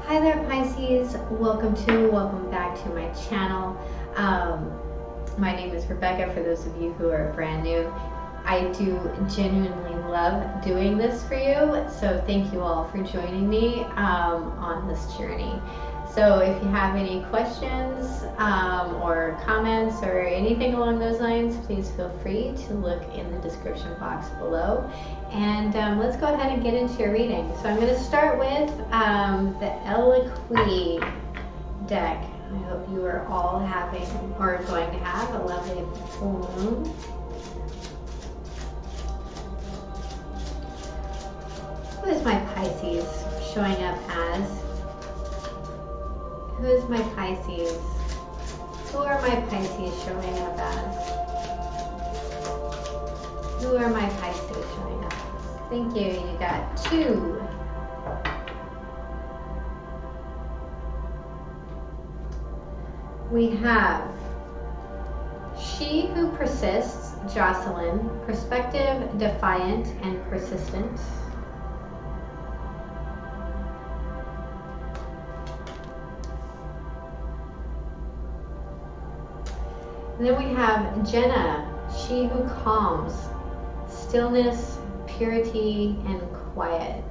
Hi there, Pisces. Welcome back to my channel. My name is Rebecca, for those of you who are brand new. I do genuinely love doing this for you, so thank you all for joining me on this journey. So if you have any questions or comments or anything along those lines, please feel free to look in the description box below. And let's go ahead and get into your reading. So I'm going to start with the Alchemist deck. I hope you are all having or going to have a lovely full moon. Who is my Pisces showing up as? Who is my Pisces? Who are my Pisces showing up as? Who are my Pisces showing up as? Thank you. You got 2. We have She Who Persists, Jocelyn, perspective, defiant, and persistent. And then we have Jenna, she who calms, stillness, purity, and quiet.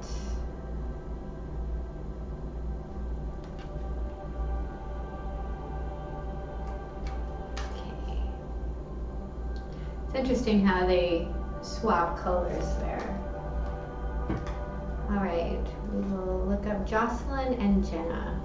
Okay. It's interesting how they swap colors there. All right, we will look up Jocelyn and Jenna.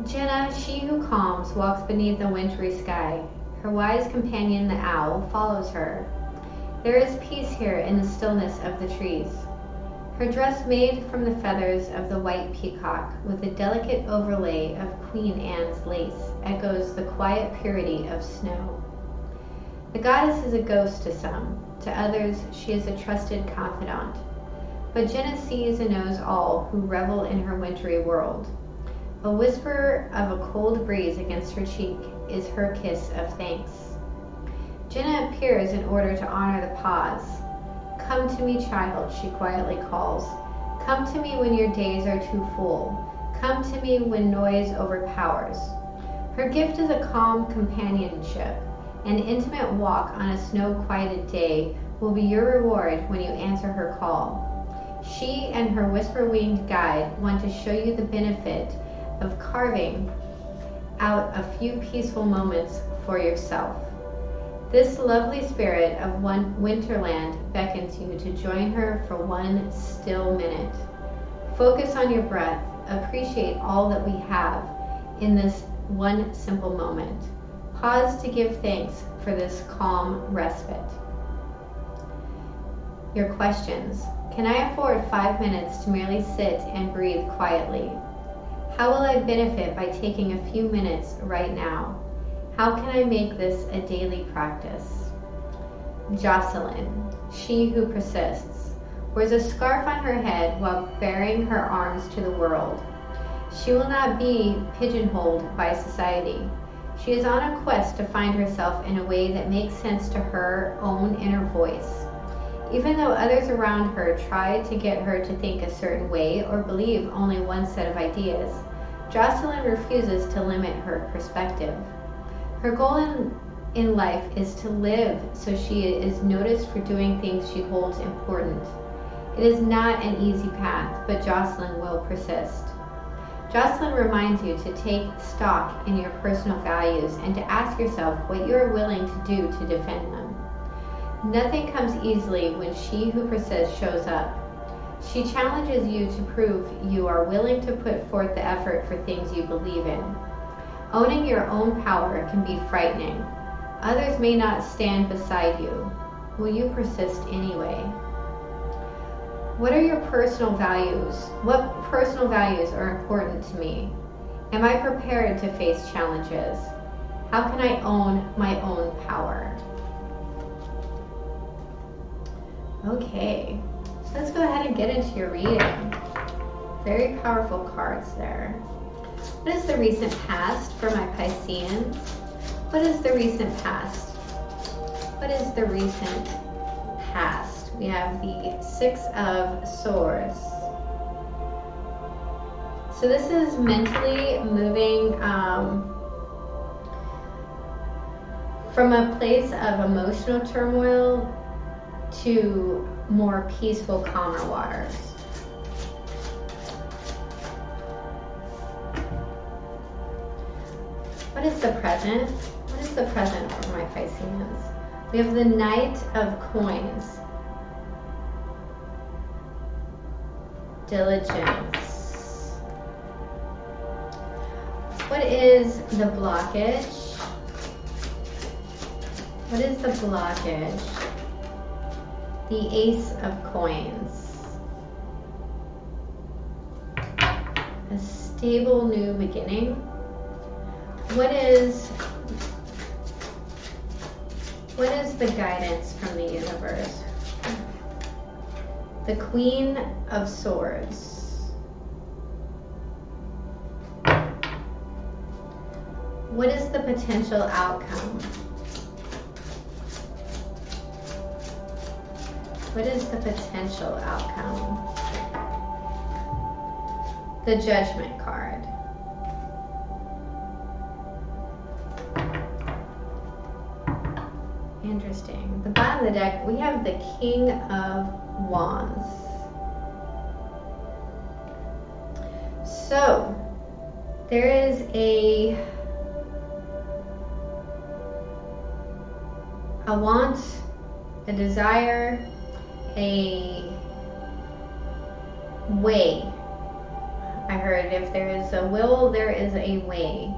Jenna, she who calms, walks beneath a wintry sky. Her wise companion, the owl, follows her. There is peace here in the stillness of the trees. Her dress made from the feathers of the white peacock, with a delicate overlay of Queen Anne's lace, echoes the quiet purity of snow. The goddess is a ghost to some. To others, she is a trusted confidant. But Jenna sees and knows all who revel in her wintry world. A whisper of a cold breeze against her cheek is her kiss of thanks. Jenna appears in order to honor the pause. Come to me, child, she quietly calls. Come to me when your days are too full. Come to me when noise overpowers. Her gift is a calm companionship. An intimate walk on a snow-quieted day will be your reward when you answer her call. She and her whisper-winged guide want to show you the benefit of carving out a few peaceful moments for yourself. This lovely spirit of Winterland beckons you to join her for one still minute. Focus on your breath. Appreciate all that we have in this one simple moment. Pause to give thanks for this calm respite. Your questions. Can I afford 5 minutes to merely sit and breathe quietly? How will I benefit by taking a few minutes right now? How can I make this a daily practice? Jocelyn, she who persists, wears a scarf on her head while baring her arms to the world. She will not be pigeonholed by society. She is on a quest to find herself in a way that makes sense to her own inner voice. Even though others around her try to get her to think a certain way or believe only one set of ideas, Jocelyn refuses to limit her perspective. Her goal in life is to live so she is noticed for doing things she holds important. It is not an easy path, but Jocelyn will persist. Jocelyn reminds you to take stock in your personal values and to ask yourself what you are willing to do to defend them. Nothing comes easily when she who persists shows up. She challenges you to prove you are willing to put forth the effort for things you believe in. Owning your own power can be frightening. Others may not stand beside you. Will you persist anyway? What are your personal values? What personal values are important to me? Am I prepared to face challenges? How can I own my own power? Okay, so let's go ahead and get into your reading. Very powerful cards there. What is the recent past for my Pisceans? What is the recent past What is the recent past? We have the Six of Swords. So this is mentally moving from a place of emotional turmoil to more peaceful, calmer waters. What is the present? What is the present for my Pisceans? We have the Knight of Coins. Diligence. What is the blockage? What is the blockage? The Ace of Coins. A stable new beginning. What is the guidance from the universe? The Queen of Swords. What is the potential outcome? What is the potential outcome? The Judgment card. Interesting. The bottom of the deck, we have the King of Wands. So, there is a want, a desire, a way. I heard if there is a will, there is a way.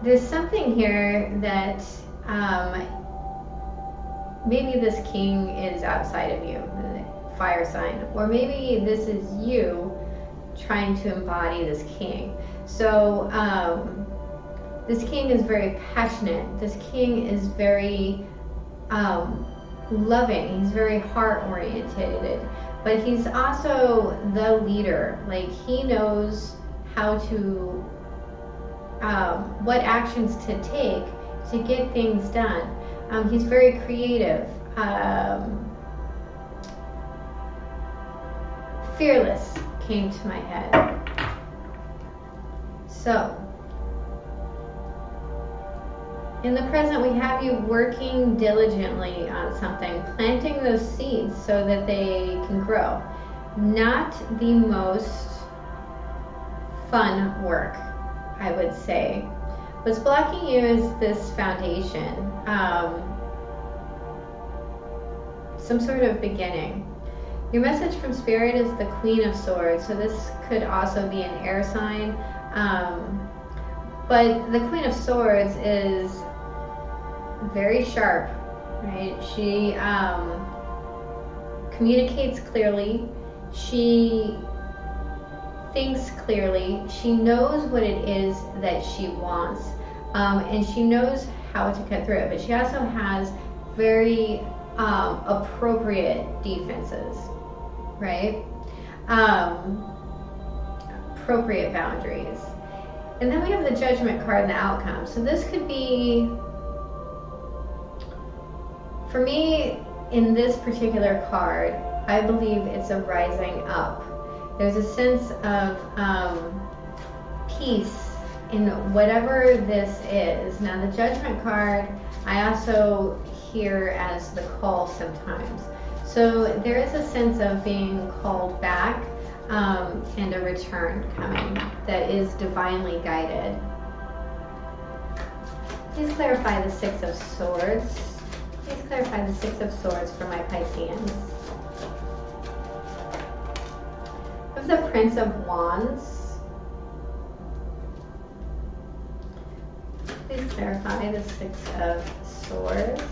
There's something here that maybe this king is outside of you, fire sign, or maybe this is you trying to embody this king. So this king is very passionate. This king is very loving. He's very heart-oriented, but he's also the leader. Like, he knows how to what actions to take to get things done. He's very creative, fearless came to my head. So, in the present, we have you working diligently on something, planting those seeds so that they can grow. Not the most fun work, I would say. What's blocking you is this foundation, some sort of beginning. Your message from Spirit is the Queen of Swords, so this could also be an air sign. But the Queen of Swords is very sharp, right? She communicates clearly. She thinks clearly. She knows what it is that she wants, and she knows how to cut through it. But she also has very appropriate defenses, right? Appropriate boundaries. And then we have the Judgment card and the outcome. So this could be, for me, in this particular card, I believe it's a rising up. There's a sense of peace in whatever this is. Now, the Judgment card, I also hear as the call sometimes. So there is a sense of being called back and a return coming that is divinely guided. Please clarify the Six of Swords. Please clarify the Six of Swords for my Pisceans. Of the Prince of Wands. Please clarify the Six of Swords.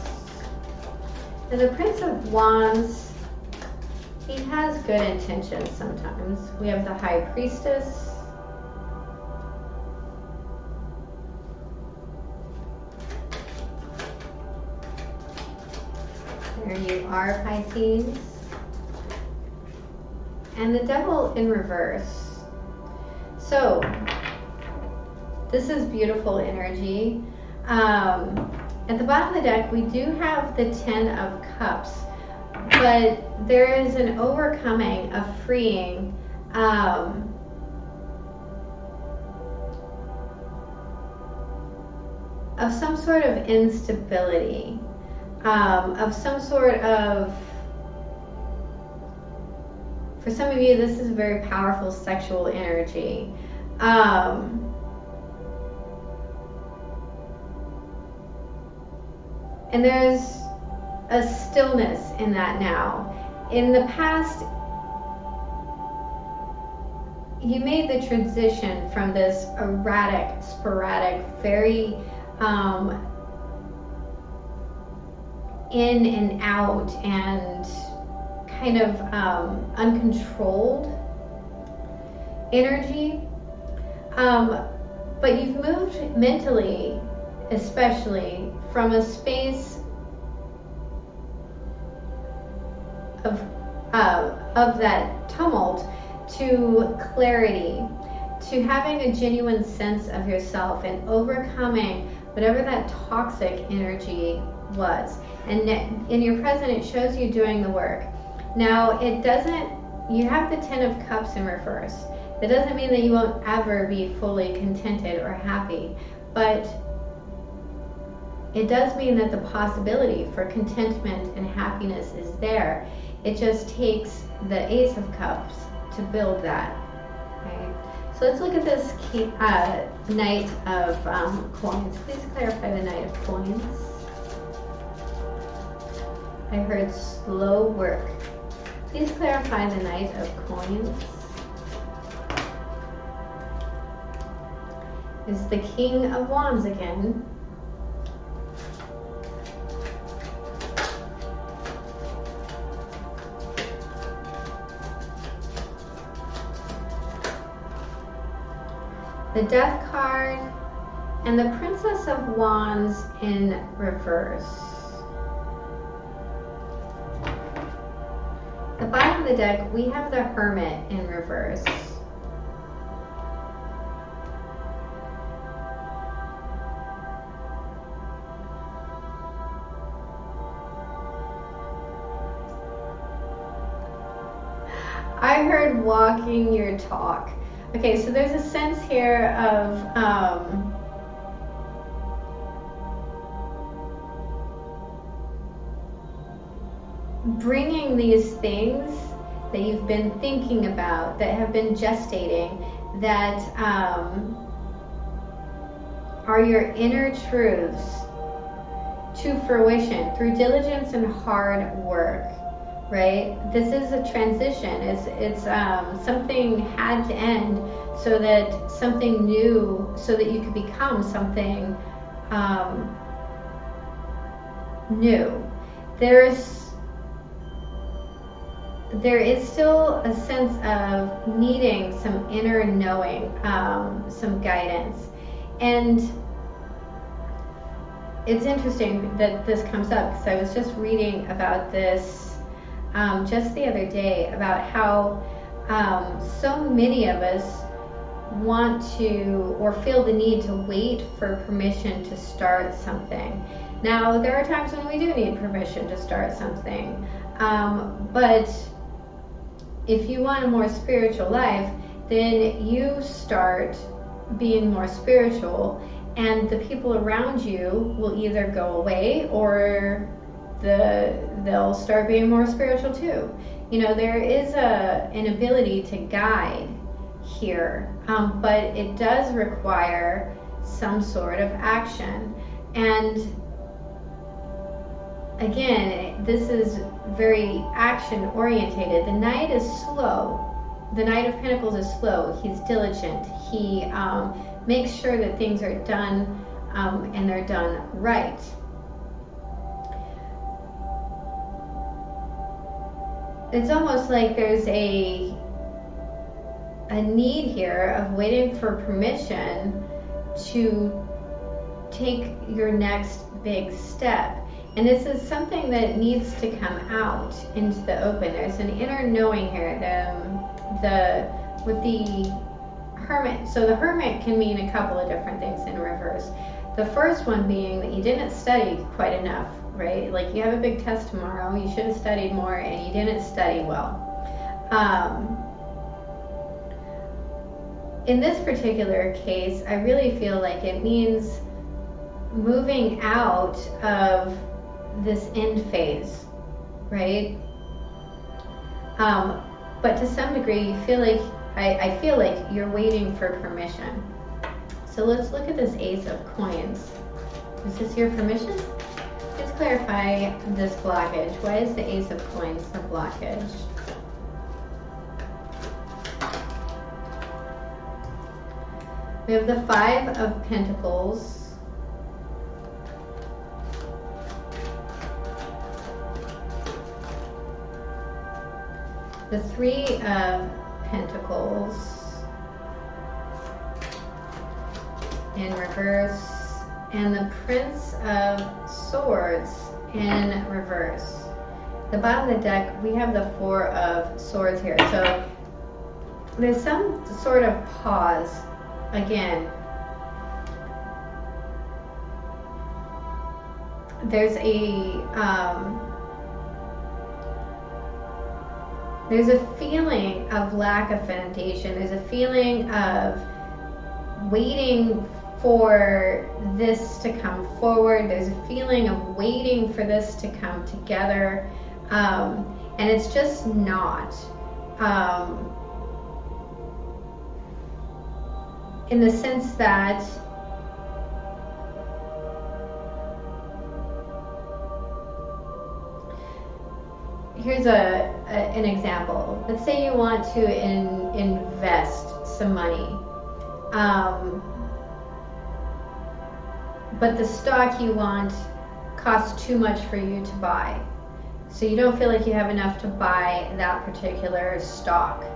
And the Prince of Wands, he has good intentions sometimes. We have the High Priestess. There you are, Pisces. And the Devil in reverse. So, This is beautiful energy. At the bottom of the deck, we do have the Ten of Cups, but there is an overcoming, a freeing, of some sort of instability, of some sort of, for some of you, this is very powerful sexual energy. And there's a stillness in that now. In the past, you made the transition from this erratic, sporadic, very in and out and kind of uncontrolled energy. But you've moved mentally, especially, from a space of that tumult to clarity, to having a genuine sense of yourself and overcoming whatever that toxic energy was. And in your present, it shows you doing the work. Now, it doesn't, you have the Ten of Cups in reverse. That doesn't mean that you won't ever be fully contented or happy, but it does mean that the possibility for contentment and happiness is there. It just takes the Ace of Cups to build that. Okay? So let's look at this Knight of Coins. Please clarify the Knight of Coins. I heard slow work. Please clarify the Knight of Coins. Is the King of Wands again. The Death card, and the Princess of Wands in reverse. The bottom of the deck, we have the Hermit in reverse. I heard walking your talk. Okay, so there's a sense here of bringing these things that you've been thinking about, that have been gestating, that are your inner truths, to fruition through diligence and hard work. Right? This is a transition. It's something had to end so that something new, so that you could become something new. There is still a sense of needing some inner knowing, some guidance. And it's interesting that this comes up because I was just reading about this just the other day, about how so many of us want to, or feel the need to wait for permission to start something. Now, there are times when we do need permission to start something, but if you want a more spiritual life, then you start being more spiritual, and the people around you will either go away or they'll start being more spiritual too. You know, there is an ability to guide here, but it does require some sort of action. And again, this is very action orientated. The Knight is slow. The Knight of Pentacles is slow. He's diligent. He makes sure that things are done and they're done right. It's almost like there's a need here of waiting for permission to take your next big step. And this is something that needs to come out into the open. There's an inner knowing here. With the Hermit. So the Hermit can mean a couple of different things in reverse. The first one being that you didn't study quite enough, right? Like you have a big test tomorrow, you should have studied more and you didn't study well. In this particular case, I really feel like it means moving out of this end phase, right? But to some degree, you feel like, I feel like you're waiting for permission. So let's look at this Ace of Coins. Is this your permission? Please clarify this blockage. Why is the Ace of Coins a blockage? We have the Five of Pentacles. The Three of Pentacles in reverse, and the Prince of Swords in reverse. The bottom of the deck, we have the Four of Swords here. So there's some sort of pause. Again, there's a feeling of lack of foundation. There's a feeling of waiting for this to come forward. There's a feeling of waiting for this to come together, and it's just not. In the sense that here's an example. Let's say you want to invest some money, but the stock you want costs too much for you to buy. So you don't feel like you have enough to buy that particular stock.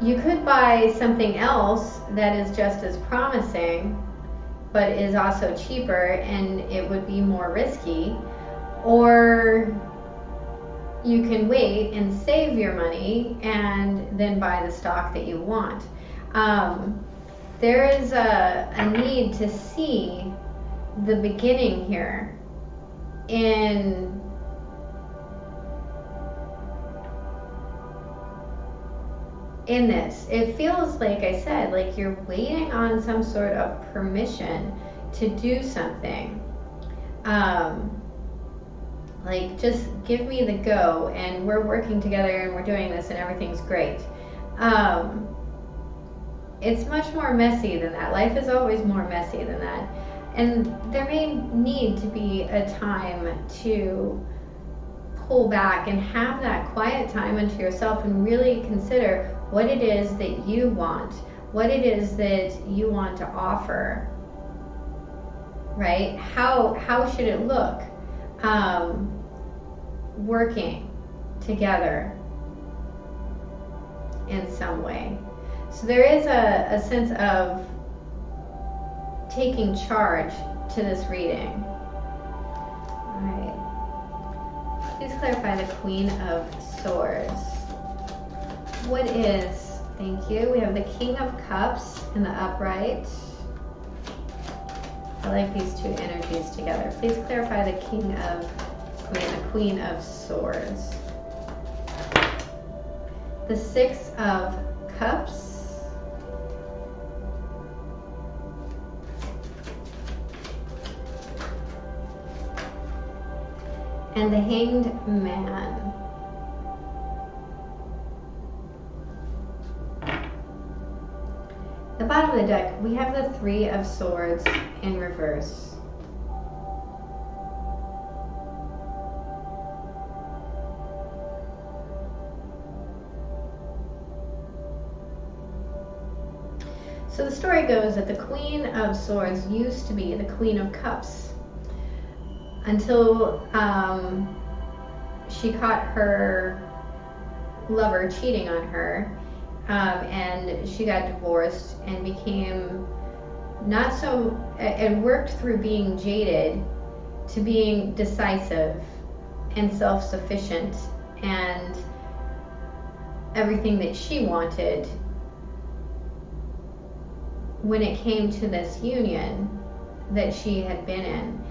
You could buy something else that is just as promising, but is also cheaper, and it would be more risky. Or you can wait and save your money and then buy the stock that you want. There is a need to see the beginning here in this. It feels, like I said, like you're waiting on some sort of permission to do something. Like, just give me the go, and we're working together and we're doing this and everything's great. It's much more messy than that. Life is always more messy than that. And there may need to be a time to pull back and have that quiet time unto yourself and really consider what it is that you want, what it is that you want to offer, right? How should it look? Working together in some way. So there is a sense of taking charge to this reading. All right. Please clarify the Queen of Swords. What is, thank you, we have the King of Cups in the upright. I like these two energies together. Please clarify the Queen of Swords. The Six of Cups. And the Hanged Man. The bottom of the deck, we have the Three of Swords in reverse. So the story goes that the Queen of Swords used to be the Queen of Cups until she caught her lover cheating on her, and she got divorced and became not so, and worked through being jaded to being decisive and self-sufficient and everything that she wanted when it came to this union that she had been in.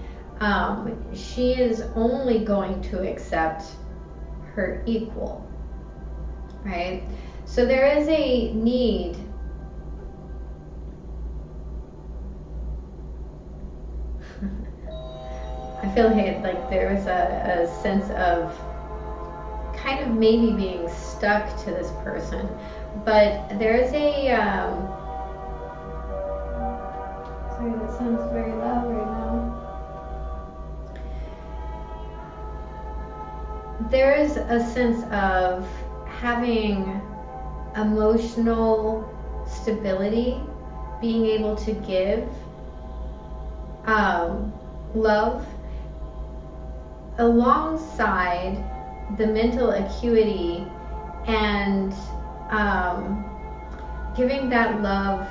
She is only going to accept her equal, right? So there is a need I feel like there is a sense of kind of maybe being stuck to this person, but there's a sorry, that sounds very loud right now. There is a sense of having emotional stability, being able to give love alongside the mental acuity and giving that love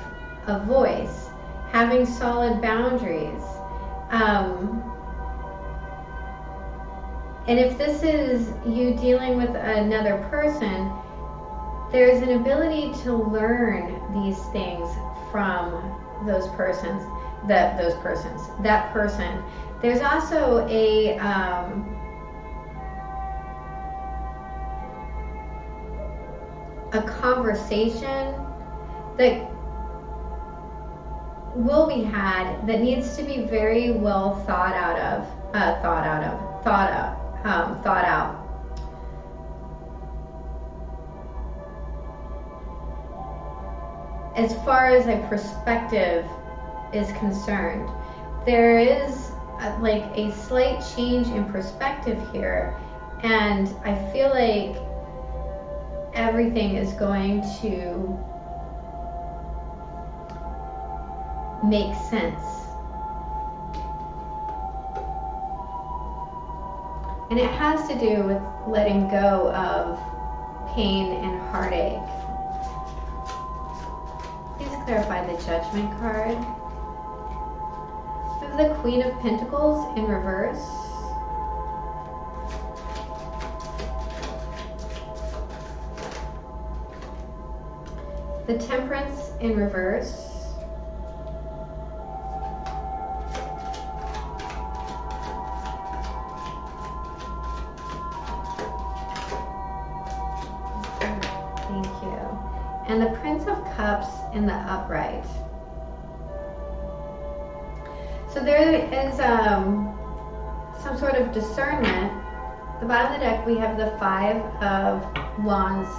a voice, having solid boundaries. And if this is you dealing with another person, there's an ability to learn these things from those persons, that person. There's also a conversation that will be had that needs to be very well thought out. As far as a perspective is concerned, there is like a slight change in perspective here, and I feel like everything is going to make sense. And it has to do with letting go of pain and heartache. Please clarify the Judgment card. We have the Queen of Pentacles in reverse. The Temperance in reverse. Thank you. And the Prince of Cups in the upright. So there is some sort of discernment. At the bottom of the deck we have the Five of Wands.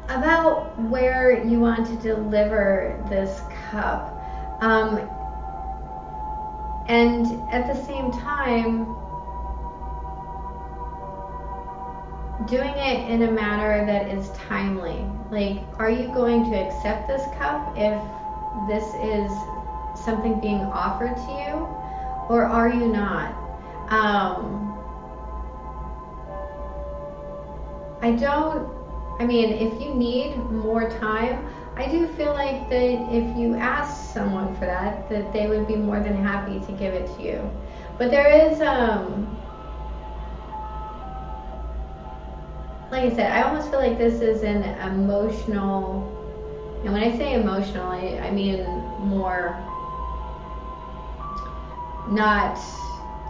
About where you want to deliver this cup. And at the same time, doing it in a manner that is timely. Like, are you going to accept this cup if this is something being offered to you, or are you not? I mean, if you need more time, I do feel like that if you ask someone for that, that they would be more than happy to give it to you. But there is, like I said, I almost feel like this is an emotional, and when I say emotional, I mean more not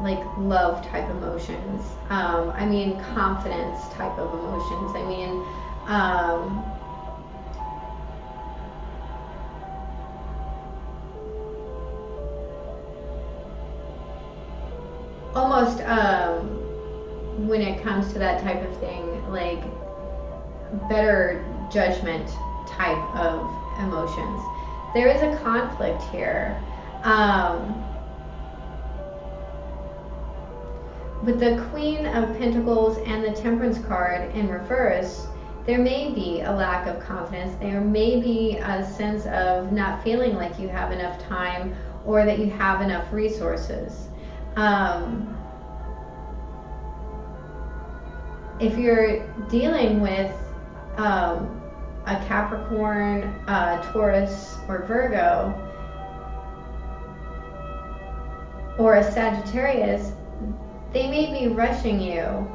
like love type emotions. I mean confidence type of emotions. I mean almost when it comes to that type of thing, like better judgment type of emotions. There is a conflict here. With the Queen of Pentacles and the Temperance card in reverse, there may be a lack of confidence. There may be a sense of not feeling like you have enough time or that you have enough resources. If you're dealing with a Capricorn, Taurus, or Virgo, or a Sagittarius, they may be rushing you.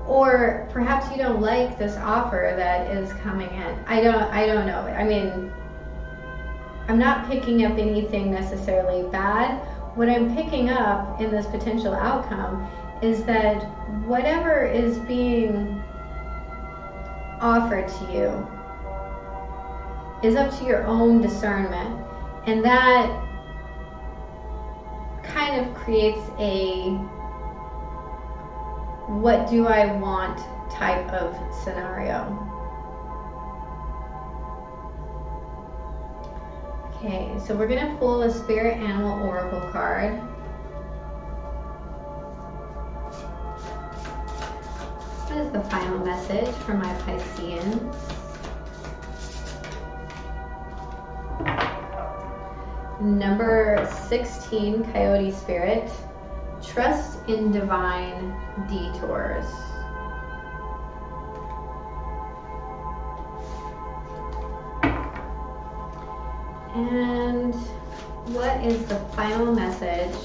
Or perhaps you don't like this offer that is coming in. I don't know. I mean, I'm not picking up anything necessarily bad. What I'm picking up in this potential outcome is that whatever is being offered to you is up to your own discernment, and that kind of creates a what do I want type of scenario. Okay, so we're going to pull a Spirit Animal Oracle card. What is the final message for my Pisceans? Number 16, Coyote Spirit. Trust in divine detours. And what is the final message?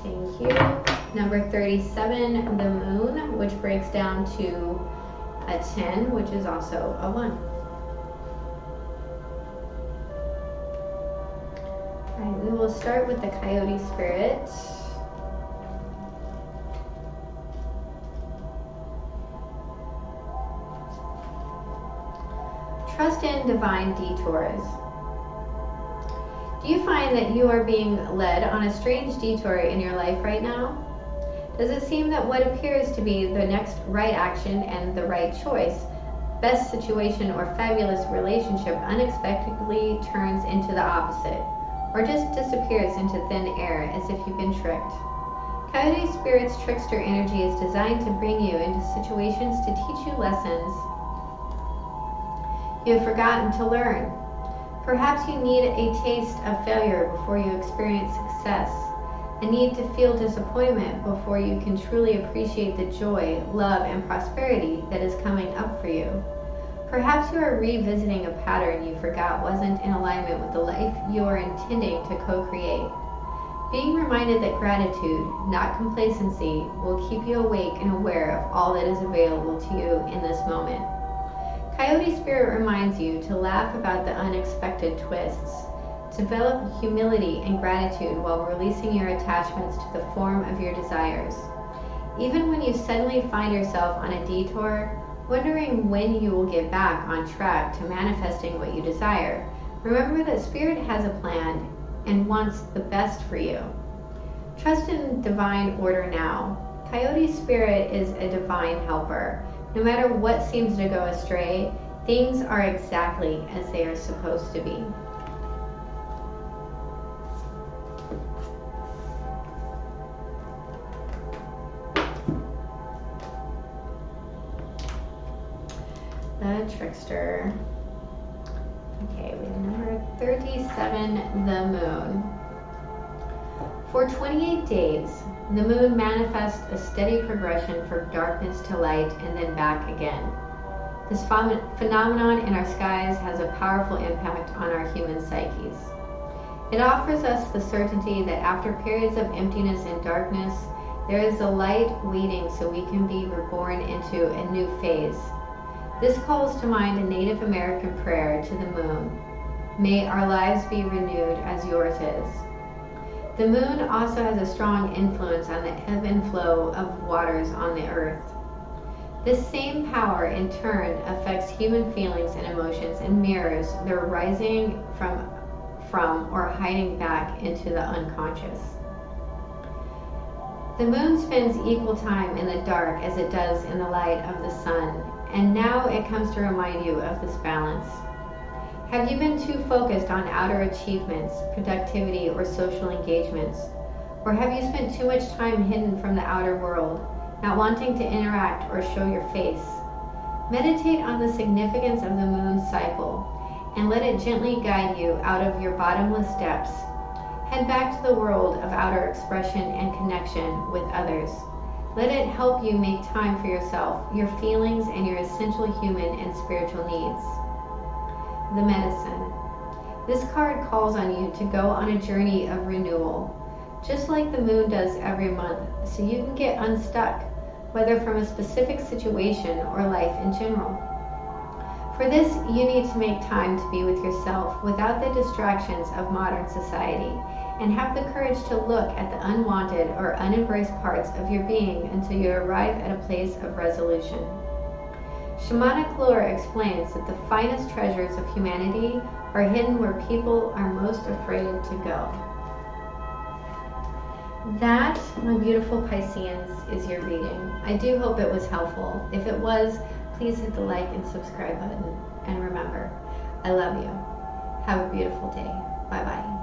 Thank you. Number 37, the Moon, which breaks down to a 10, which is also a 1. All right, we will start with the Coyote Spirit. Trust in divine detours. Do you find that you are being led on a strange detour in your life right now? Does it seem that what appears to be the next right action and the right choice, best situation, or fabulous relationship unexpectedly turns into the opposite, or just disappears into thin air as if you've been tricked? Coyote Spirit's trickster energy is designed to bring you into situations to teach you lessons you have forgotten to learn. Perhaps you need a taste of failure before you experience success, a need to feel disappointment before you can truly appreciate the joy, love, and prosperity that is coming up for you. Perhaps you are revisiting a pattern you forgot wasn't in alignment with the life you are intending to co-create. Being reminded that gratitude, not complacency, will keep you awake and aware of all that is available to you in this moment. Coyote Spirit reminds you to laugh about the unexpected twists, develop humility and gratitude while releasing your attachments to the form of your desires. Even when you suddenly find yourself on a detour, wondering when you will get back on track to manifesting what you desire, remember that Spirit has a plan and wants the best for you. Trust in divine order now. Coyote Spirit is a divine helper. No matter what seems to go astray, things are exactly as they are supposed to be. The Trickster. Okay, we have number 37, the Moon. For 28 days, the Moon manifests a steady progression from darkness to light and then back again. This phenomenon in our skies has a powerful impact on our human psyches. It offers us the certainty that after periods of emptiness and darkness, there is a light waiting so we can be reborn into a new phase. This calls to mind a Native American prayer to the moon. May our lives be renewed as yours is. The moon also has a strong influence on the ebb and flow of waters on the earth. This same power in turn affects human feelings and emotions and mirrors their rising from or hiding back into the unconscious. The moon spends equal time in the dark as it does in the light of the sun, and now it comes to remind you of this balance. Have you been too focused on outer achievements, productivity, or social engagements? Or have you spent too much time hidden from the outer world, not wanting to interact or show your face? Meditate on the significance of the moon's cycle and let it gently guide you out of your bottomless depths. Head back to the world of outer expression and connection with others. Let it help you make time for yourself, your feelings, and your essential human and spiritual needs. the medicine. This card calls on you to go on a journey of renewal, just like the moon does every month, so you can get unstuck, whether from a specific situation or life in general. For this, you need to make time to be with yourself without the distractions of modern society, and have the courage to look at the unwanted or unembraced parts of your being until you arrive at a place of resolution. Shamanic lore explains that the finest treasures of humanity are hidden where people are most afraid to go. That, my beautiful Pisceans, is your reading. I do hope it was helpful. If it was, please hit the like and subscribe button. And remember, I love you. Have a beautiful day. Bye-bye.